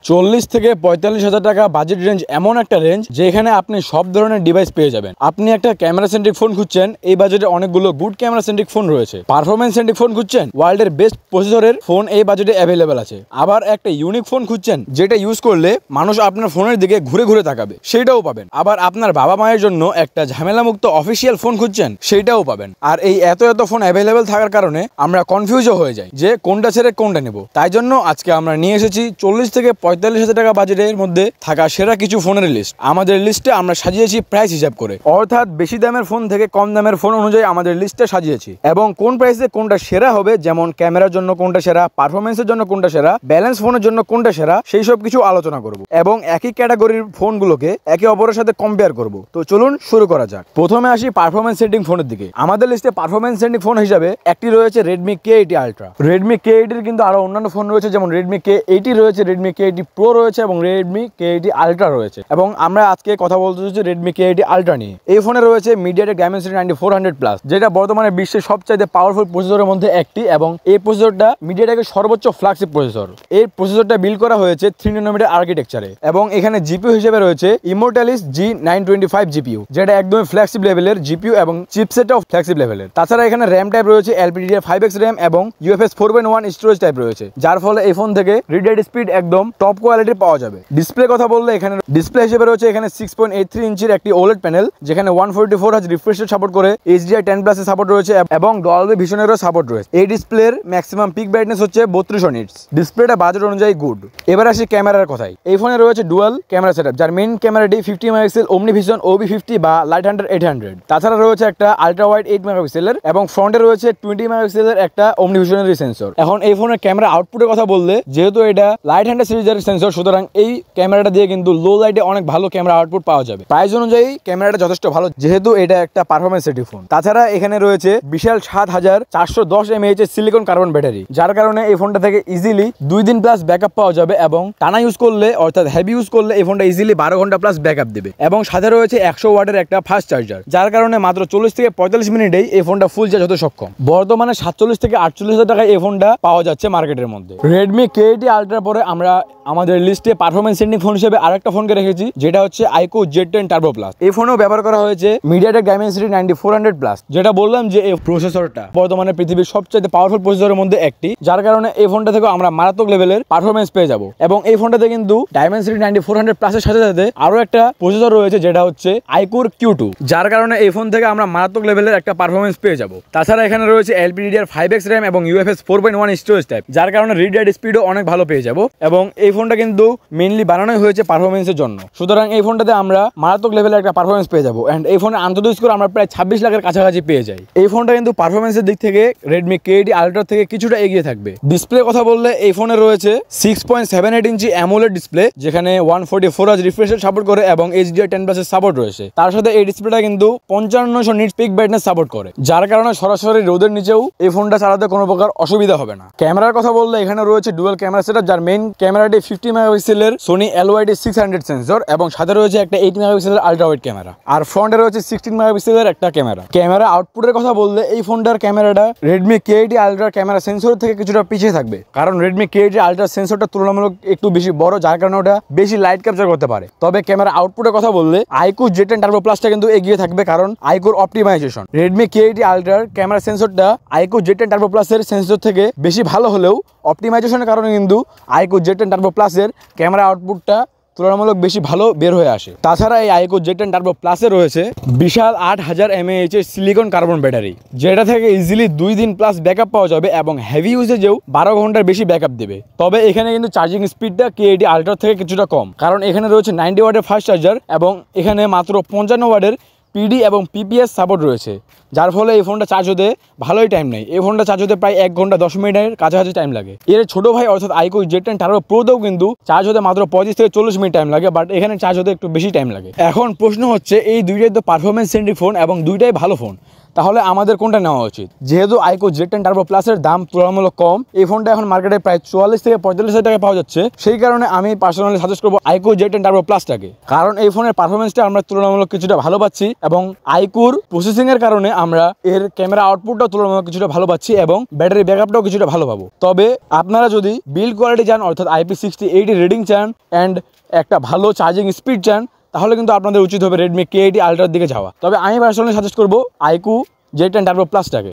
40 থেকে 45,000 টাকা budget range এমন একটা রেঞ্জ যেখানে আপনি সব ধরনের ডিভাইস পেয়ে যাবেন। আপনি একটা ক্যামেরা সেন্ট্রিক ফোন খুঁজছেন, এই বাজেটে অনেকগুলো গুড ক্যামেরা সেন্ট্রিক ফোন রয়েছে। পারফরমেন্স সেন্ট্রিক ফোন খুঁজছেন, ওয়ার্ল্ডের বেস্ট প্রসেসরের ফোন এই বাজেটে অ্যাভেলেবেল আছে। আবার একটা ইউনিক ফোন খুঁজছেন যেটা ইউজ করলে মানুষ আপনার ফোনের দিকে ঘুরে ঘুরে তাকাবে, সেইটাও পাবেন। আবার আপনার বাবা মায়ের জন্য একটা ঝামেলামুক্ত অফিসিয়াল ফোন খুঁজছেন, সেইটাও পাবেন। আর এই এত ফোন অ্যাভেলেবেল থাকার কারণে আমরা কনফিউজও হয়ে যাই যে কোনটা ছেড়ে কোনটা নেব। তাই জন্য আজকে আমরা নিয়ে এসেছি 40 থেকে 45,000 টাকা বাজেটের মধ্যে থাকা সেরা কিছু ফোনের লিস্ট। আমাদের লিস্টে আমরা সাজিয়েছি প্রাইস হিসাব করে, অর্থাৎ বেশি দামের ফোন থেকে কম দামের ফোন অনুযায়ী আমাদের লিস্টে সাজিয়েছি এবং কোন প্রাইসে কোনটা সেরা হবে, যেমন ক্যামেরার জন্য কোনটা সেরা, পারফরমেন্সের জন্য কোনটা সেরা, ব্যালেন্স ফোনের জন্য কোনটা সেরা, সেই সব কিছু আলোচনা করব এবং একই ক্যাটাগরির ফোনগুলোকে একে অপরের সাথে কম্পেয়ার করব। তো চলুন শুরু করা যাক। প্রথমে আসি পারফরমেন্স সেটিং ফোনের দিকে। আমাদের লিস্টে পারফরমেন্স সেটিং ফোন হিসাবে একটি রয়েছে Redmi K80 Ultra। Redmi K80 এর কিন্তু আরো অন্যান্য ফোন রয়েছে, যেমন Redmi K80 রয়েছে, Redmi K80 Pro রয়েছে এবং Redmi K80 Ultra রয়েছে। এবং আমরা আজকে কথা বলতে চাইছি Redmi K80 Ultra নিয়ে। এই ফোনে রয়েছে MediaTek Dimensity 9400+, যেটা বর্তমানে বিশ্বের সবচাইতে পাওয়ারফুল প্রসেসরের মধ্যে একটি এবং এই প্রসেসরটা MediaTek এর সর্বোচ্চ ফ্ল্যাগশিপ প্রসেসর। এই প্রসেসরটা বিল্ড করা হয়েছে 3 nanometer আর্কিটেকচারে এবং এখানে জিপিইউ হিসেবে রয়েছে Immortalis G925 জিপিইউ, যেটা একদমই ফ্ল্যাগশিপ লেভেলের জিপিইউ এবং চিপসেটও ফ্ল্যাগশিপ লেভেলের। তাছাড়া এখানে র্যাম টাইপ রয়েছে LPDDR5X RAM এবং UFS 4.1 স্টোরেজ টাইপ রয়েছে, যার ফলে এই ফোন থেকে রিড রাইট স্পিড একদম টপ কোয়ালিটির পাওয়া যাবে। ডিসপ্লে কথা বললে এখানে ডিসপ্লে হিসেবে রয়েছে এখানে 6.83 ইঞ্চির একটি OLED প্যানেল, যেখানে 144 Hz রিফ্রেশ রেট সাপোর্ট করে, HDR10+ এর সাপোর্ট রয়েছে এবং ডলবি ভিশনেরও সাপোর্ট রয়েছে। এই ডিসপ্লের ম্যাক্সিমাম পিক ব্রাইটনেস হচ্ছে 3200 নিটস। ডিসপ্লেটা বাজেট অনুযায়ী গুড। এবার আসি ক্যামেরার কথায়। এই ফোনে রয়েছে ডুয়াল ক্যামেরা সেটআপ, যার মেইন ক্যামেরাটি 50 মেগাপিক্সেল OmniVision OB50 বা Light100 800। তাছাড়া রয়েছে একটা আলট্রা ওয়াইড 8 মেগাপিক্সেলের এবং ফ্রন্টে রয়েছে 20 মেগাপিক্সেলের একটা OmniVision সেন্সর। এখন এই ফোনের ক্যামেরা আউটপুটের কথা বললে, যেহেতু এটা Light100 সিরিজের সেন্সর, সুতরাং এই ক্যামেরাটা দিয়ে কিন্তু লো লাইটে অনেক ভালো ক্যামেরা আউটপুট পাওয়া যাবে। প্রাইস অনুযায়ী ক্যামেরাটা যথেষ্ট ভালো, যেহেতু এটা একটা পারফরমেন্স সেটি ফোন। তাছাড়া এখানে রয়েছে বিশাল 7410 mAh এর সিলিকন কার্বন ব্যাটারি, যার কারণে এই ফোনটা থেকে ইজিলি 2 দিন প্লাস ব্যাকআপ পাওয়া যাবে এবং টানা ইউজ করলে, অর্থাৎ হেভি ইউজ করলে এই ফোনটা ইজিলি 12 ঘন্টা প্লাস ব্যাকআপ দেবে। এবং সাথে রয়েছে 100 ওয়াটের একটা ফাস্ট চার্জার, যার কারণে মাত্র 40 থেকে 45 মিনিটেই এই ফোনটা ফুল চার্জ হতে সক্ষম। বর্তমানে 47 থেকে 48,000 টাকায় এই ফোনটা পাওয়া যাচ্ছে মার্কেটের মধ্যে। Redmi K80 Ultra পরে আমরা আমাদের লিস্টে পারফরমেন্স সেন্টিং ফোন হিসেবে আরেকটা ফোনকে রেখেছি, যেটা হচ্ছে iQOO Z10 Turbo Plus। এই ফোনেও ব্যবহার করা হয়েছে MediaTek Dimensity 9400+, যেটা বললাম যে এই প্রসেসরটা বর্তমানে পৃথিবীর সবচেয়ে পাওয়ারফুল প্রসেসরের মধ্যে একটি, যার কারণে এই ফোনটা থেকে আমরা মারাত্মক লেভেলের পারফরমেন্স পেয়ে যাব। এবং এই ফোনটাতে কিন্তু Dimensity 9400+ এর সাথে সাথে আরো একটা প্রসেসর রয়েছে, যেটা হচ্ছে iQOO Q2, যার কারণে এই ফোন থেকে আমরা মারাত্মক লেভেলের একটা পারফরমেন্স পেয়ে যাব। তাছাড়া এখানে রয়েছে LPDDR5X RAM এবং UFS 4.1 স্টোরেজ টাইপ, যার কারণে রিড রাইট স্পিডও অনেক ভালো পেয়ে যাব। এবং এই ফোনটা কিন্তু মেইনলি বানানোই হয়েছে পারফরমেন্সের জন্য, সুতরাং এই ফোনটাতে আমরা মারাত্মক লেভেলের একটা পারফরমেন্স পেয়ে যাবো। এন্ড এই ফোনের আন্তর্জাতিক স্কোর আমরা প্রায় 26 লাখের কাছাকাছি পেয়ে যাই। এই ফোনটা কিন্তু পারফরমেন্সের দিক থেকে Redmi K80 Ultra থেকে কিছুটা এগিয়ে থাকবে। ডিসপ্লে কথা বললে এই ফোনে রয়েছে 6.78 ইঞ্চি AMOLED ডিসপ্লে, যেখানে 144 Hz রিফ্রেশ রেট সাপোর্ট করে এবং HDR10+ এর সাপোর্ট রয়েছে। তার সাথে এই ডিসপ্লেটা কিন্তু 5500 নিটস পিক ব্রাইটনেস সাপোর্ট করে, যার কারণে সরাসরি রোদের নিচেও এই ফোনটা চালাতে কোনো প্রকার অসুবিধা হবে না। ক্যামেরার কথা বললে এখানে রয়েছে ডুয়াল ক্যামেরা সেটআপ, যার মেইন ক্যামেরাটি 50 মেগাপিক্সেলের Sony LYD600 সেন্সর এবং সাথে রয়েছে একটা 8 মেগাপিক্সেলের আলট্রা ওয়াইড ক্যামেরা, আর ফ্রন্টে রয়েছে 16 মেগাপিক্সেলের একটা ক্যামেরা। ক্যামেরা আউটপুটের কথা বললে এই ফোনটার ক্যামেরাটা Redmi K80 Ultra camera sensor থেকে কিছুটা পিছিয়ে থাকবে, কারণ Redmi K80 Ultra সেন্সরটা তুলনামূলক একটু বেশি বড়, যার কারণে ওটা বেশি লাইট ক্যাপচার করতে পারে। তবে ক্যামেরা আউটপুটের কথা বললে iQOO Z10 Turbo Plus-টা কিন্তু এগিয়ে থাকবে, কারণ iQOO optimization. Redmi K80 Ultra camera সেন্সরটা iQOO Z10 Turbo Plus এর সেন্সর থেকে বেশি ভালো হলেও অপটিমাইজেশনের কারণে কিন্তু iQOO Z10 Turbo Plus এর ক্যামেরা আউটপুটটা তুলনামূলক বেশি ভালো বের হয়ে আসে। তাছাড়া এই iQOO Z10 Turbo Plus এ রয়েছে বিশাল 8000 mAh এর সিলিকন কার্বন ব্যাটারি, যেটা থেকে ইজিলি 2 দিন প্লাস ব্যাকআপ পাওয়া যাবে এবং হেভি ইউজেজেও 12 ঘন্টার বেশি ব্যাকআপ দেবে। তবে এখানে কিন্তু চার্জিং স্পিডটা K80 Ultra থেকে কিছুটা কম, কারণ এখানে রয়েছে 90 ওয়াটের ফাস্ট চার্জার এবং এখানে মাত্র 55 ওয়াটের PD এবং PPS সাপোর্ট রয়েছে, যার ফলে এই ফোনটা চার্জ হতে ভালোই টাইম নেই। এই ফোনটা চার্জ হতে প্রায় 1 ঘন্টা 10 মিনিটের কাছাকাছি টাইম লাগে। এর ছোট ভাই অর্থাৎ iQOO Z10 Turbo Pro-তেও কিন্তু চার্জ হতে মাত্র 35 থেকে 40 মিনিট টাইম লাগে, বাট এখানে চার্জ হতে একটু বেশি টাইম লাগে। এখন প্রশ্ন হচ্ছে, এই দুইটাই তো পারফরমেন্স সেন্ট্রিক ফোন এবং দুইটাই ভালো ফোন, তাহলে আমাদের কোনটা নেওয়া উচিত? যেহেতু আইকো Z10 টার্বো প্লাসের দাম তুলনামূলক কম, এই ফোনটা এখন মার্কেটে প্রায় 44 থেকে 45 হাজার টাকা পাওয়া যাচ্ছে, সেই কারণে আমি পার্সোনালি সাজেস্ট করবো আইকো Z10 টার্বো প্লাসটাকে। কারণ এই ফোনের পারফরমেন্সটা আমরা তুলনামূলক কিছুটা ভালো পাচ্ছি এবং আইকোর প্রসেসিং এর কারণে আমরা এর ক্যামেরা আউটপুটটাও তুলনামূলক কিছুটা ভালো পাচ্ছি এবং ব্যাটারি ব্যাকআপটাও কিছুটা ভালো পাবো। তবে আপনারা যদি বিল্ড কোয়ালিটি চান, অর্থাৎ IP6080 রেটিং চান অ্যান্ড একটা ভালো চার্জিং স্পিড চান, তাহলে কিন্তু আপনাদের উচিত হবে Redmi K80 Ultra দিকে যাওয়া। তবে আমি পার্সোনালি সাজেস্ট করবো আইকো Z10 টার্বো প্লাসটাকে।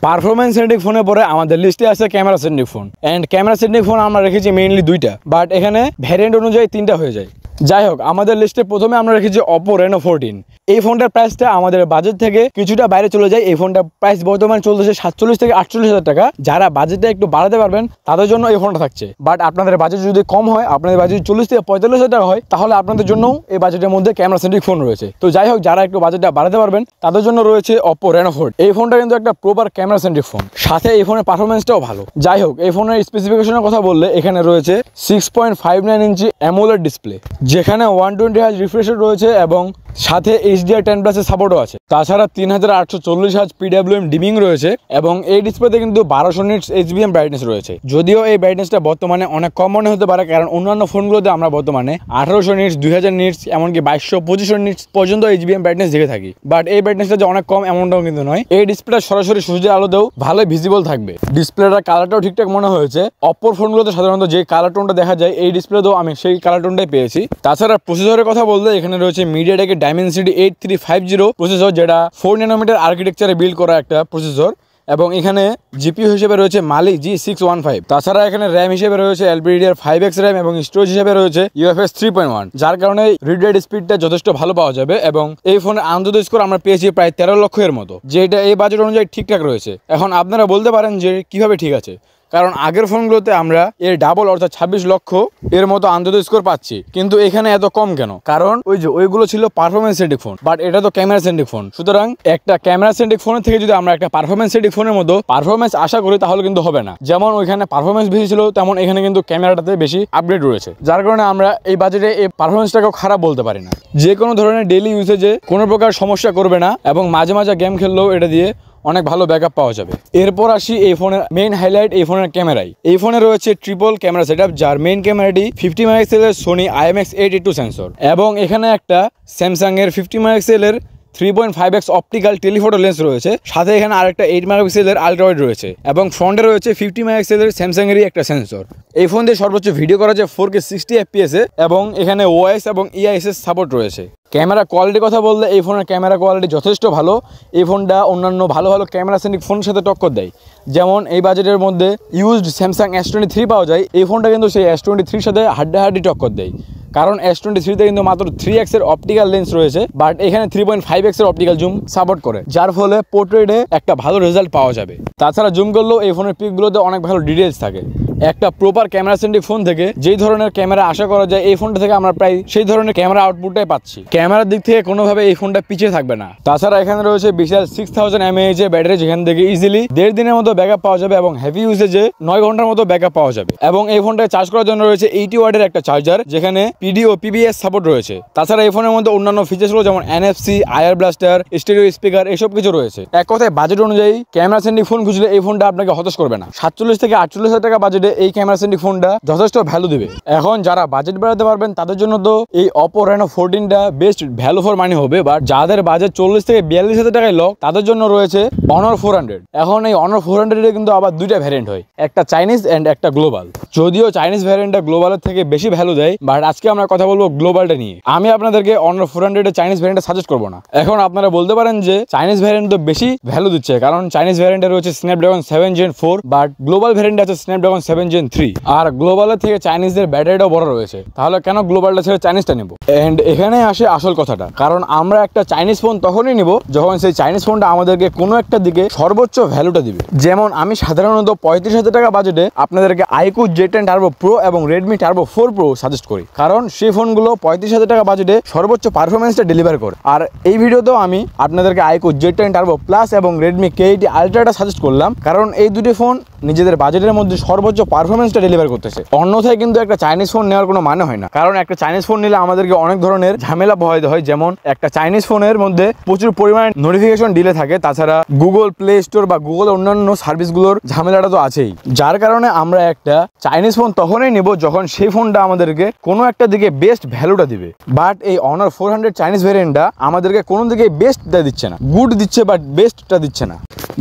পারফরমেন্স সেন্ট্রিক ফোনের পরে আমাদের লিস্টে আছে camera centric phone. And camera centric phone আমরা রেখেছি মেইনলি দুইটা, বাট এখানে ভ্যারিয়েন্ট অনুযায়ী তিনটা হয়ে যায়। যাই হোক, আমাদের লিস্টে প্রথমে আমরা রেখেছি Oppo Reno 14। এই ফোনটার প্রাইসটা আমাদের বাজেট থেকে কিছুটা বাইরে চলে যায়। এই ফোনটার প্রাইস বর্তমানে চলতেছে 47 থেকে 48 হাজার টাকা। যারা বাজেটটা একটু বাড়াতে পারবেন তাদের জন্য এই ফোনটা থাকছে। বাট আপনাদের বাজেট যদি কম হয়, আপনাদের বাজেট 40 থেকে 45 হাজার টাকা হয়, তাহলে আপনাদের জন্য এই বাজেটের মধ্যে ক্যামেরা সেন্ট্রিক ফোন রয়েছে। তো যাই হোক, যারা একটু বাজেটটা বাড়াতে পারবেন তাদের জন্য রয়েছে Oppo Reno 14। এই ফোনটা কিন্তু একটা প্রপার ক্যামেরা সেন্ট্রিক ফোন, সাথে এই ফোনের পারফরমেন্সটাও ভালো। যাই হোক, এই ফোনের স্পেসিফিকেশনের কথা বললে এখানে রয়েছে 6.59 ইঞ্চি অ্যামোলেড ডিসপ্লে, যেখানে 120 হার্জ রিফ্রেশ রেট রয়েছে এবং সাথে HDR10+ এর সাপোর্টও আছে। তাছাড়া 3840 হার্জ PWM ডিমিং রয়েছে এবং এই ডিসপ্লেতে কিন্তু 1200 নিটস HBM ব্রাইটনেস রয়েছে। যদিও এই ব্রাইটনেসটা বর্তমানে অনেক কম মনে হতে পারে, কারণ অন্যান্য ফোনগুলোতে আমরা বর্তমানে 1800 নিটস, 2000 নিটস, এমনকি 2200-2500 নিটস পর্যন্ত HBM ব্রাইটনেস দেখে থাকি। বাট এই ব্রাইটনেসটা যে অনেক কম এমনটাও কিন্তু নয়। এই ডিসপ্লেটা সরাসরি সূর্যের আলোতেও ভালোই ভিজিবল থাকবে। ডিসপ্লেটার কালারটাও ঠিকঠাক মনে হয়েছে। অপর ফোনগুলোতে সাধারণত যে কালার টোনটা দেখা যায়, এই ডিসপ্লেতেও আমি সেই কালার টোনটাই পেয়েছি। তাছাড়া প্রসেসরের কথা বলতে এখানে রয়েছে MediaTek Dimensity 8350 প্রসেসর, যেটা 4 ন্যানোমিটার আর্কিটেকচারে বিল্ড করা একটা প্রসেসর, এবং এখানে জিপিইউ হিসেবে রয়েছে Mali G615। তাছাড়া এখানে র্যাম হিসেবে রয়েছে LPDDR5X র্যাম এবং স্টোরেজ হিসেবে রয়েছে UFS 3.1, যার কারণে রিড রাইট স্পিডটা যথেষ্ট ভালো পাওয়া যাবে। এবং এই ফোনের আন্তর্জাতিক স্কোর আমরা পেয়েছি প্রায় 13 লক্ষ এর মতো, যেটা এই বাজেট অনুযায়ী ঠিকঠাক রয়েছে। এখন আপনারা বলতে পারেন যে কিভাবে ঠিক আছে, কারণ আগের ফোনগুলোতে আমরা এর ডাবল অর্থাৎ 26 লক্ষ এর মতো আন্তর্জাতিক স্কোর পাচ্ছি, কিন্তু এখানে এত কম কেন? কারণ ওইগুলো ছিল পারফরমেন্স সেন্ট্রিক ফোন, বাট এটা তো ক্যামেরা সেন্ট্রিক ফোন। সুতরাং একটা ক্যামেরা সেন্ট্রিক ফোনের থেকে যদি আমরা একটা পারফরমেন্স সেন্ট্রিক ফোনের মতো পারফরমেন্স আশা করি, তাহলে কিন্তু হবে না। যেমন ওইখানে পারফরমেন্স বেশি ছিল, তেমন এখানে কিন্তু ক্যামেরাটাতে বেশি আপগ্রেড রয়েছে, যার কারণে আমরা এই বাজেটে এই পারফরমেন্সটাকেও খারাপ বলতে পারি না। যে কোনো ধরনের ডেইলি ইউজেজে কোনো প্রকার সমস্যা করবে না এবং মাঝে মাঝে গেম খেললেও এটা দিয়ে অনেক ভালো ব্যাকআপ পাওয়া যাবে। এরপর আসি এই ফোনের মেইন হাইলাইট, এই ফোনের ক্যামেরাই। এই ফোনে রয়েছে ট্রিপল ক্যামেরা সেটআপ, যার মেইন ক্যামেরাটি 50 মেগাপিক্সেলের Sony IMX882 সেন্সর, এবং এখানে একটা স্যামসাং এর 50 মেগাপিক্সেলের 3.5x অপটিক্যাল টেলিফোটো লেন্স রয়েছে। সাথে এখানে আরেকটা 8 মেগাপিক্সেলের আলট্রা ওয়াইড রয়েছে এবং ফ্রন্টে রয়েছে 50 মেগাপিক্সেলের স্যামসাং এরই একটা সেন্সর। এই ফোন দিয়ে সর্বোচ্চ ভিডিও করা যায় 4K 60 FPS এ এবং এখানে OIS এবং EIS সাপোর্ট রয়েছে। ক্যামেরা কোয়ালিটির কথা বললে এই ফোনের ক্যামেরা কোয়ালিটি যথেষ্ট ভালো। এই ফোনটা অন্যান্য ভালো ভালো ক্যামেরা সেন্ট্রিক ফোনের সাথে টক্কর দেয়। যেমন এই বাজেটের মধ্যে ইউজড স্যামসাং S23 পাওয়া যায়, এই ফোনটা কিন্তু সেই S23 সাথে হাড্ডাহাড্ডি টক্কর দেয়। কারণ S23 তে কিন্তু মাত্র 3x এর অপটিক্যাল লেন্স রয়েছে, বাট এখানে 3.5x এর অপটিক্যাল জুম সাপোর্ট করে, যার ফলে পোর্ট্রেটে একটা ভালো রেজাল্ট পাওয়া যাবে। তাছাড়া জুম করলেও এই ফোনের পিকগুলোতে অনেক ভালো ডিটেলস থাকে। একটা প্রপার ক্যামেরা সেন্ট্রিক ফোন থেকে যেই ধরনের ক্যামেরা আশা করা যায়, এই ফোনটা থেকে আমরা প্রায় সেই ধরনের ক্যামেরা আউটপুটটাই পাচ্ছি। ক্যামেরার দিক থেকে কোনোভাবে এই ফোনটা পিছিয়ে থাকবে না। তাছাড়া এখানে রয়েছে বিশাল 6000 mAh এর ব্যাটারি, যেখান থেকে ইজিলি 1.5 দিনের মতো ব্যাকআপ পাওয়া যাবে এবং হেভি ইউজেজে 9 ঘন্টার মতো ব্যাকআপ পাওয়া যাবে। এবং এই ফোনটায় চার্জ করার জন্য রয়েছে 80 ওয়াটের একটা চার্জার, যেখানে PD ও PBS সাপোর্ট রয়েছে। তাছাড়া এই ফোনের মধ্যে অন্যান্য ফিচার্সগুলো যেমন NFC, IR blaster, stereo speaker, এসব কিছু রয়েছে। এক কথায় বাজেট অনুযায়ী ক্যামেরা সেন্ট্রিক ফোন খুঁজলে এই ফোনটা আপনাকে হতাশ করবে না। 47 থেকে 48 হাজার টাকা বাজেটে এই ক্যামেরা সেন্ট্রিক ফোনটা যথেষ্ট ভ্যালু দিবে। এখন যারা বাজেট বাড়াতে পারবেন তাদের জন্য তো এই Oppo Reno 14টা বেস্ট ভ্যালু ফর মানি হবে, বাট যাদের বাজেট 40 থেকে 42 হাজার টাকায় লক, তাদের জন্য রয়েছে Honor 400। এখন এই Honor 400 এর কিন্তু আবার দুইটা ভ্যারিয়েন্ট হয়, একটা চাইনিজ এন্ড একটা গ্লোবাল। যদিও চাইনিজ ভ্যারিয়েন্টটা গ্লোবালের থেকে বেশি ভ্যালু দেয়, বাট আজকে আমরা কথা বলবো গ্লোবালটা নিয়ে। আমি আপনাদেরকে Honor 400 এর চাইনিজ ভ্যারিয়েন্টটা সাজেস্ট করবো না। এখন আপনারা বলতে পারেন যে চাইনিজ ভ্যারিয়েন্ট তো বেশি ভ্যালু দিচ্ছে, কারণ চাইনিজ ভ্যারিয়েন্টে রয়েছে Snapdragon 7 Gen 4, but global variant আছে Snapdragon 7 Gen 3, আর গ্লোবালের থেকে চাইনিজদের ব্যাটারিটাও বড় রয়েছে। তাহলে কেন গ্লোবালটা ছেড়ে চাইনিজটা নেব? এন্ড এখানে আসে আসল কথাটা, কারণ আমরা একটা চাইনিজ ফোন তখনই নিব যখন সেই চাইনিজ ফোনটা আমাদেরকে কোনো একটা দিকে সর্বোচ্চ ভ্যালুটা দিবে। যেমন আমি সাধারণত 35 হাজার টাকা বাজেটে আপনাদেরকে আইকো Z10 টার্বো প্রো এবং Redmi Turbo 4 Pro সাজেস্ট করি, কারণ সেই ফোনগুলো 35 হাজার টাকা বাজেটে সর্বোচ্চ পারফরমেন্সটা ডেলিভার করে। আর এই ভিডিওতেও আমি আপনাদেরকে আইকো Z10 টার্বো প্লাস এবং Redmi K80 Ultraটা সাজেস্ট করলাম, কারণ এই দুটি ফোন নিজেদের বাজেটের মধ্যে সর্বোচ্চ পারফরমেন্সটা ডেলিভার করতেছে। অন্যথায় কিন্তু একটা চাইনিজ ফোন নেওয়ার কোনো মানে হয় না, কারণ একটা চাইনিজ ফোন নিলে আমাদেরকে অনেক ধরনের ঝামেলা পোহাইতে হয়। যেমন একটা চাইনিজ ফোনের মধ্যে প্রচুর পরিমাণে নোটিফিকেশন ডিলে থাকে, তাছাড়া গুগল প্লে স্টোর বা গুগল অন্যান্য সার্ভিসগুলোর ঝামেলাটা তো আছেই। যার কারণে আমরা একটা চাইনিজ ফোন তখনই নেব যখন সেই ফোনটা আমাদেরকে কোনো একটা দিকে বেস্ট ভ্যালুটা দিবে। বাট এই অনার 400 চাইনিজ ভ্যারিয়েন্টটা আমাদেরকে কোনো দিকে বেস্টটা দিচ্ছে না, গুড দিচ্ছে বাট বেস্টটা দিচ্ছে না।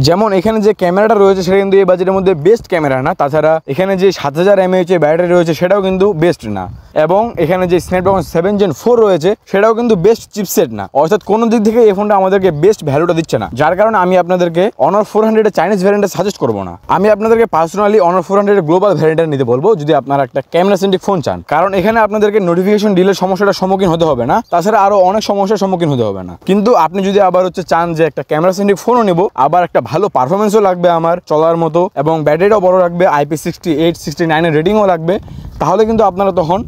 যেমন এখানে যে ক্যামেরাটা রয়েছে সেটা কিন্তু এই বাজেটের মধ্যে বেস্ট ক্যামেরা না, তাছাড়া এখানে যে 7000 mAh এর ব্যাটারি রয়েছে সেটাও কিন্তু বেস্ট না, এবং এখানে যে স্ন্যাপড্রাগন 7 Gen 4 রয়েছে সেটাও কিন্তু বেস্ট চিপসেট না। অর্থাৎ কোনো দিক থেকে এই ফোনটা আমাদেরকে বেস্ট ভ্যালুটা দিচ্ছে না, যার কারণে আমি আপনাদেরকে অনার 400 চাইনিজ ভ্যারিয়েন্টটা সাজেস্ট করবো না। আমি আপনাদেরকে পার্সোনালি অনার 400 গ্লোবাল ভ্যারিয়েন্টটা নিতে বলবো যদি আপনারা একটা ক্যামেরা সেন্ট্রিক ফোন চান, কারণ এখানে আপনাদেরকে নোটিফিকেশন ডিলের সমস্যাটার সম্মুখীন হতে হবে না, তাছাড়া আরো অনেক সমস্যার সম্মুখীন হতে হবে না। কিন্তু আপনি যদি আবার চান যে একটা ক্যামেরা সেন্ট্রিক ফোনও নেব, আবার একটা ভালো পারফরমেন্সও লাগবে আমার চলার মতো, এবং ব্যাটারিটাও বড় রাখবে, IP68 69 এর রেটিংও লাগবে, তাহলে কিন্তু আপনারা তখন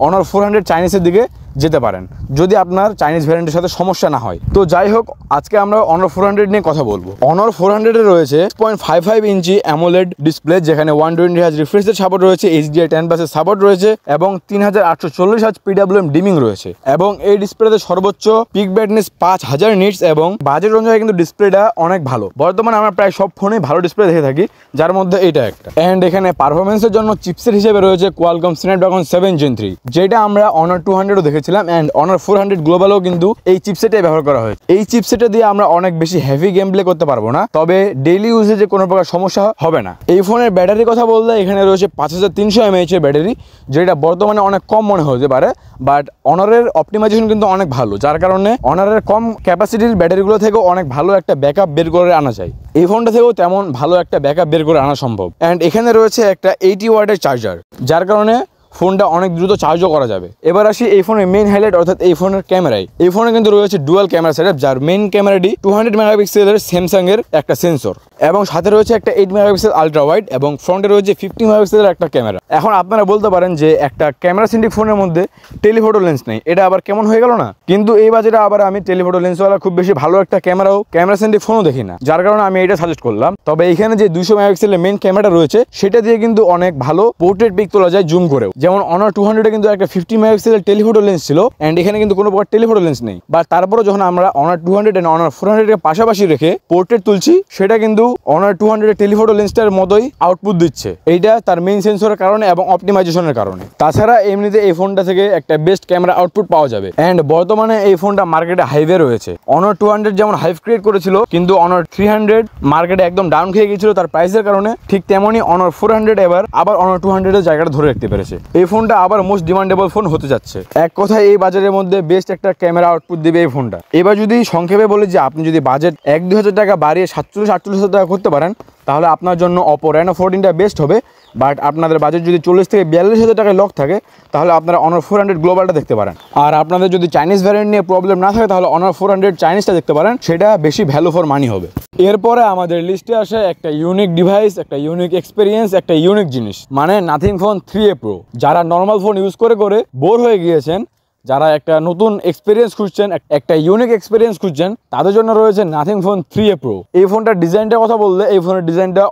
অনার 400 চাইনিজের দিকে যেতে পারেন, যদি আপনার চাইনিজ ভ্যারিয়েন্টের সাথে সমস্যা না হয়। তো যাই হোক, আজকে আমরা অনার 400 নিয়ে কথা বলবো। অনার 400 এ রয়েছে 6.55 ইঞ্চি অ্যামোলেড ডিসপ্লে, যেখানে 120 Hz রিফ্রেশ রেট সাপোর্ট রয়েছে, HDR 10+ এর সাপোর্ট রয়েছে, এবং 3840 Hz PWM ডিমিং রয়েছে, এবং এই ডিসপ্লেতে সর্বোচ্চ পিক ব্রাইটনেস 5000 নিটস, এবং বাজেট অনুযায়ী কিন্তু ডিসপ্লেটা অনেক ভালো। বর্তমানে আমরা প্রায় সব ফোনেই ভালো ডিসপ্লে দেখে থাকি, যার মধ্যে এটা একটা। এন্ড এখানে পারফরমেন্সের জন্য চিপসেট হিসেবে রয়েছে কোয়ালকম স্ন্যাপড্রাগন 7 Gen 3, যেটা আমরা অনার 200 দেখেছি, এন্ড অনার 400 গ্লোবালও কিন্তু এই চিপসেটে ব্যবহার করা হয়। এই চিপসেটে দিয়ে আমরা অনেক বেশি হেভি গেম প্লে করতে পারবো না, তবে ডেইলি ইউজেজে কোনো প্রকার সমস্যা হবে না। এই ফোনের ব্যাটারির কথা বললে এখানে রয়েছে 5300 mAh এর ব্যাটারি, যেটা বর্তমানে অনেক কম মনে হতে পারে, বাট অনারের অপটিমাইজেশন কিন্তু অনেক ভালো, যার কারণে অনারের কম ক্যাপাসিটির ব্যাটারিগুলো থেকেও অনেক ভালো একটা ব্যাকআপ বের করে আনা যায়। এই ফোনটা থেকেও তেমন ভালো একটা ব্যাকআপ বের করে আনা সম্ভব। অ্যান্ড এখানে রয়েছে একটা 80 ওয়াটের চার্জার, যার কারণে ফোনটা অনেক দ্রুত চার্জও করা যাবে। এবার আসি এই ফোনের মেইন হাইলাইট, অর্থাৎ এই ফোনের ক্যামেরায়। এই ফোনে কিন্তু রয়েছে ডুয়াল ক্যামেরা সেটআপ, যার মেইন ক্যামেরাটি 200 মেগাপিক্সেলের স্যামসাং এর একটা সেন্সর, এবং সাথে রয়েছে একটা 8 মেগাপিক্সেল আলট্রা ওয়াইড, এবং ফ্রন্টে রয়েছে 50 মেগাপিক্সেলের একটা ক্যামেরা। এখন আপনারা বলতে পারেন যে একটা ক্যামেরা সেন্ট্রিক ফোনের মধ্যে টেলিফোটো লেন্স নেই, এটা আবার কেমন হয়ে গেল না? কিন্তু এই বাজেটে আবার আমি টেলিফোটো লেন্সওয়ালা খুব বেশি ভালো একটা ক্যামেরা সেন্ট্রিক ফোনও দেখি না, যার কারণে আমি এটা সাজেস্ট করলাম। তবে এখানে যে 200 মেগাপিক্সেলের মেইন ক্যামেরা রয়েছে সেটা দিয়ে কিন্তু অনেক ভালো পোর্ট্রেট পিক তোলা যায় জুম করেও। যেমন অনার 200 কিন্তু একটা 50 মেগাপিক্সেলের টেলিফোটো লেন্স ছিল, এন্ড এখানে কিন্তু কোনো প্রকার টেলিফোটো লেন্স নেই। বাট তারপরে যখন আমরা অনার 200 এন্ড অনার 400 এর পাশাপাশি রেখে পোর্ট্রেট তুলছি, সেটা কিন্তু অনার 200 এর টেলিফোটো লেন্সটার মতোই আউটপুট দিচ্ছে। এইটা তার মেইন সেন্সরের কারণে এবং অপটিমাইজেশনের কারণে। তাছাড়া এমনিতে এই ফোনটা থেকে একটা বেস্ট ক্যামেরা আউটপুট পাওয়া যাবে, এন্ড বর্তমানে এই ফোনটা মার্কেটে হাইভে রয়েছে। অনার 200 যেমন হাইভ ক্রিয়েট করেছিল, কিন্তু অনার 300 মার্কেটে একদম ডাউন খেয়ে গিয়েছিল তার প্রাইসের কারণে, ঠিক তেমনই অনার 400 এবার আবার অনার 200 এর জায়গাটা ধরে রাখতে পেরেছে। এই ফোনটা আবার মোস্ট ডিমান্ডেবল ফোন হতে যাচ্ছে। এক কথায় এই বাজারের মধ্যে বেস্ট একটা ক্যামেরা আউটপুট দিবে এই ফোনটা। এবার যদি সংক্ষেপে বলি যে আপনি যদি বাজেট 1-2 হাজার টাকা বাড়িয়ে 47-48 হাজার টাকা করতে পারেন, তাহলে আপনার জন্য অপো রেনো 14টা বেস্ট হবে। বাট আপনাদের বাজেট যদি 40 থেকে 42 হাজার টাকায় লক থাকে, তাহলে আপনারা অনার 400 গ্লোবালটা দেখতে পারেন। আর আপনাদের যদি চাইনিজ ভ্যারিয়েন্ট নিয়ে প্রবলেম না থাকে, তাহলে অনার 400 চাইনিজটা দেখতে পারেন, সেটা বেশি ভ্যালু ফর মানি হবে। এরপরে আমাদের লিস্টে আসে একটা ইউনিক ডিভাইস, একটা ইউনিক এক্সপিরিয়েন্স, একটা ইউনিক জিনিস, মানে নাথিং ফোন 3A Pro। যারা নর্মাল ফোন ইউজ করে করে বোর হয়ে গিয়েছেন, যারা একটা নতুন এক্সপিরিয়েন্স খুঁজছেন, একটা ইউনিক এক্সপিরিয়েন্স খুঁজছেন, তাদের জন্য রয়েছে নাথিং ফোন 3A Pro। এই ফোনটার ডিজাইনটার কথা বললে, এই ফোনের ডিজাইনটা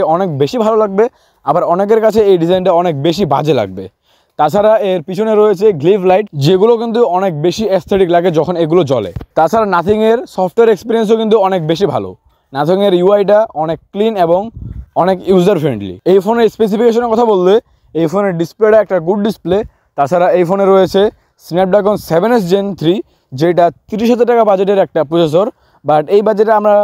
অনেক বেশি ভালো লাগবে, আবার অনেকের কাছে এই ডিজাইনটা অনেক বেশি বাজে লাগবে। তাছাড়া এর পিছনে রয়েছে গ্লিভ লাইট, যেগুলো কিন্তু অনেক বেশি অ্যাস্থেটিক লাগে যখন এগুলো জ্বলে। তাছাড়া নাথিংয়ের সফটওয়্যার এক্সপিরিয়েন্সও কিন্তু অনেক বেশি ভালো। নাথিংয়ের ইউআইটা অনেক ক্লিন এবং অনেক ইউজার ফ্রেন্ডলি। এই ফোনের স্পেসিফিকেশনের কথা বললে, এই ফোনের ডিসপ্লেটা একটা গুড ডিসপ্লে। তাছাড়া এই ফোনে রয়েছে স্ন্যাপড্রাগন 7S Gen 3, যেটা 30 হাজার টাকা বাজেটের একটা প্রসেসর। বাট এই বাজেটে আমরা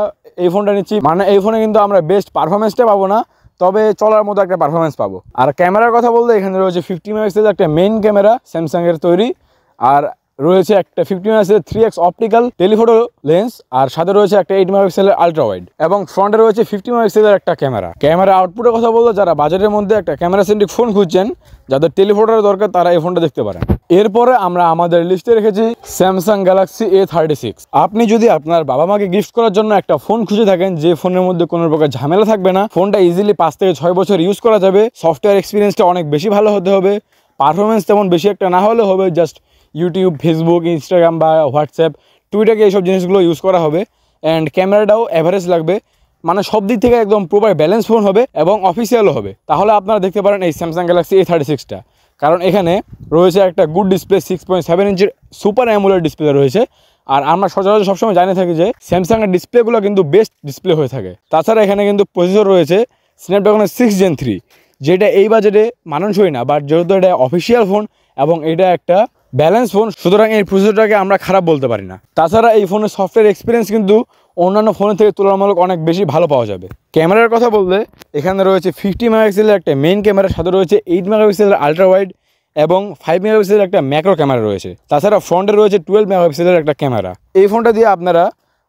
এই ফোনটা নিচ্ছি, মানে এই ফোনে কিন্তু আমরা বেস্ট পারফরমেন্সটা পাবো না, তবে চলার মতো একটা পারফরমেন্স পাবো। আর ক্যামেরার কথা বলতে এখানে রয়েছে 50 মেগাপিক্সেলের একটা মেইন ক্যামেরা, স্যামসাংয়ের তৈরি, আর রয়েছে একটা 50 মেগাপিক্সেলের 3x অপটিক্যাল টেলিফোটো লেন্স, আর সাথে রয়েছে একটা 8 মেগাপিক্সেলের আলট্রা ওয়াইড, এবং ফ্রন্টে রয়েছে 50 মেগাপিক্সেলের একটা ক্যামেরা আউটপুটের কথা বলতে যারা বাজেটের মধ্যে একটা ক্যামেরা সেন্ট্রিক ফোন খুঁজছেন, যাদের টেলিফোটোর দরকার, তারা এই ফোনটা দেখতে পারেন। এরপরে আমরা আমাদের লিস্টে রেখেছি স্যামসাং গ্যালাক্সি A36। আপনি যদি আপনার বাবা মাকে গিফট করার জন্য একটা ফোন খুঁজে থাকেন, যে ফোনের মধ্যে কোনো প্রকার ঝামেলা থাকবে না, ফোনটা ইজিলি 5 থেকে 6 বছর ইউজ করা যাবে, সফটওয়্যার এক্সপিরিয়েন্সটা অনেক বেশি ভালো হতে হবে, পারফরমেন্স তেমন বেশি একটা না হলে হবে, জাস্ট ইউটিউব, ফেসবুক, ইনস্টাগ্রাম বা হোয়াটসঅ্যাপ, টুইটারে এইসব জিনিসগুলো ইউজ করা হবে, অ্যান্ড ক্যামেরাটাও অ্যাভারেজ লাগবে, মানে সব দিক থেকে একদম প্রপার ব্যালেন্স ফোন হবে এবং অফিসিয়ালও হবে। তাহলে আপনারা দেখতে পারেন এই স্যামসাং গ্যালাক্সি A36টা, কারণ এখানে রয়েছে একটা গুড ডিসপ্লে, 6.7 ইঞ্চির সুপার অ্যামোলেড ডিসপ্লে রয়েছে। আর আমরা সচরাচর সবসময় জানিয়ে থাকি যে স্যামসাংয়ের ডিসপ্লেগুলো কিন্তু বেস্ট ডিসপ্লে হয়ে থাকে। তাছাড়া এখানে কিন্তু প্রসেসর রয়েছে স্ন্যাপড্রাগনের 6 Gen 3, যেটা এই বাজেটে মানানসই না, বাট যেহেতু এটা অফিসিয়াল ফোন এবং এটা একটা ব্যালেন্স ফোন, সুতরাং এই প্রসেসরটাকে আমরা খারাপ বলতে পারি না। তাছাড়া এই ফোনের সফটওয়্যার এক্সপিরিয়েন্স কিন্তু অন্যান্য ফোনের থেকে তুলনামূলক অনেক বেশি ভালো পাওয়া যাবে। ক্যামেরার কথা বললে এখানে রয়েছে 50 মেগাপিক্সেলের একটা মেইন ক্যামেরার সাথে রয়েছে 8 মেগাপিক্সেলের আলট্রা ওয়াইড এবং 5 মেগাপিক্সেলের একটা ম্যাক্রো ক্যামেরা রয়েছে। তাছাড়া ফ্রন্টে রয়েছে 12 মেগাপিক্সেলের একটা ক্যামেরা। এই ফোনটা দিয়ে আপনারা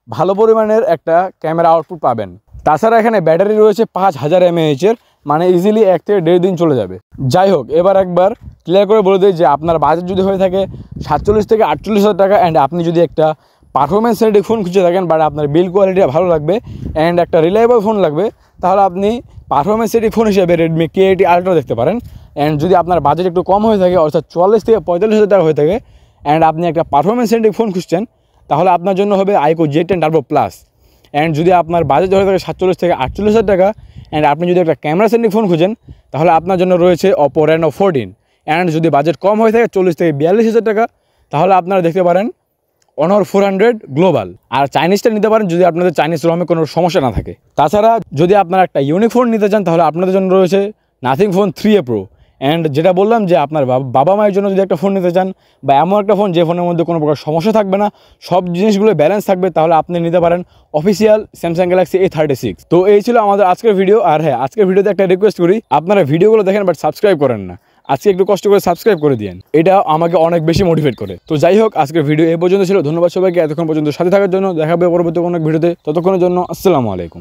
ভালো পরিমাণের একটা ক্যামেরা আউটপুট পাবেন। তাছাড়া এখানে ব্যাটারি রয়েছে 5000 mAh-এর, মানে ইজিলি 1 থেকে 1.5 দিন চলে যাবে। যাই হোক, এবার একবার ক্লিয়ার করে বলে দিই যে আপনার বাজেট যদি হয়ে থাকে 47 থেকে 48,000 টাকা, অ্যান্ড আপনি যদি একটা পারফরমেন্স সেন্ট্রিক ফোন খুঁজে থাকেন, বাট আপনার বিল কোয়ালিটিটা ভালো লাগবে অ্যান্ড একটা রিলায়েবল ফোন লাগবে, তাহলে আপনি পারফরমেন্স সেন্ট্রিক ফোন হিসেবে রেডমি K80 আলট্রা দেখতে পারেন। অ্যান্ড যদি আপনার বাজেট একটু কম হয়ে থাকে, অর্থাৎ 44 থেকে 45,000 টাকা হয়ে থাকে, অ্যান্ড আপনি একটা পারফরমেন্স সেন্ট্রিক ফোন খুঁজছেন, তাহলে আপনার জন্য হবে iQOO Z10 Turbo Plus। And যদি আপনার বাজেট হয়ে থাকে 47 থেকে 48,000 টাকা, অ্যান্ড আপনি যদি একটা ক্যামেরা সেন্ট্রিক ফোন খুঁজেন, তাহলে আপনার জন্য রয়েছে Oppo Reno 14। অ্যান্ড যদি বাজেট কম হয়ে থাকে 40 থেকে 42,000 টাকা, তাহলে আপনারা দেখতে পারেন Honor 400 গ্লোবাল। আর চাইনিজটা নিতে পারেন যদি আপনাদের চাইনিজ রমে কোনো সমস্যা না থাকে। তাছাড়া যদি আপনারা একটা ইউনিক ফোন নিতে চান, তাহলে আপনাদের জন্য রয়েছে Nothing Phone 3A Pro। And যেটা বললাম যে আপনার বাবা মায়ের জন্য যদি একটা ফোন নিতে চান, বা এমন একটা ফোন যে ফোনের মধ্যে কোনো প্রকার সমস্যা থাকবে না, সব জিনিসগুলো ব্যালেন্স থাকবে, তাহলে আপনি নিতে পারেন অফিসিয়াল স্যামসাং গ্যালাক্সি A36। তো এই ছিল আমাদের আজকের ভিডিও। আর হ্যাঁ, আজকের ভিডিওতে একটা রিকোয়েস্ট করি, আপনারা ভিডিওগুলো দেখেন বাট সাবস্ক্রাইব করেন না। আজকে একটু কষ্ট করে সাবস্ক্রাইব করে দিন, এটা আমাকে অনেক বেশি মোটিভেট করে। তো যাই হোক, আজকের ভিডিও এই পর্যন্ত ছিল। ধন্যবাদ সবাইকে এতক্ষণ পর্যন্ত সাথে থাকার জন্য। দেখা হবে পরবর্তী কোনো ভিডিওতে। ততক্ষণের জন্য আসসালামু আলাইকুম।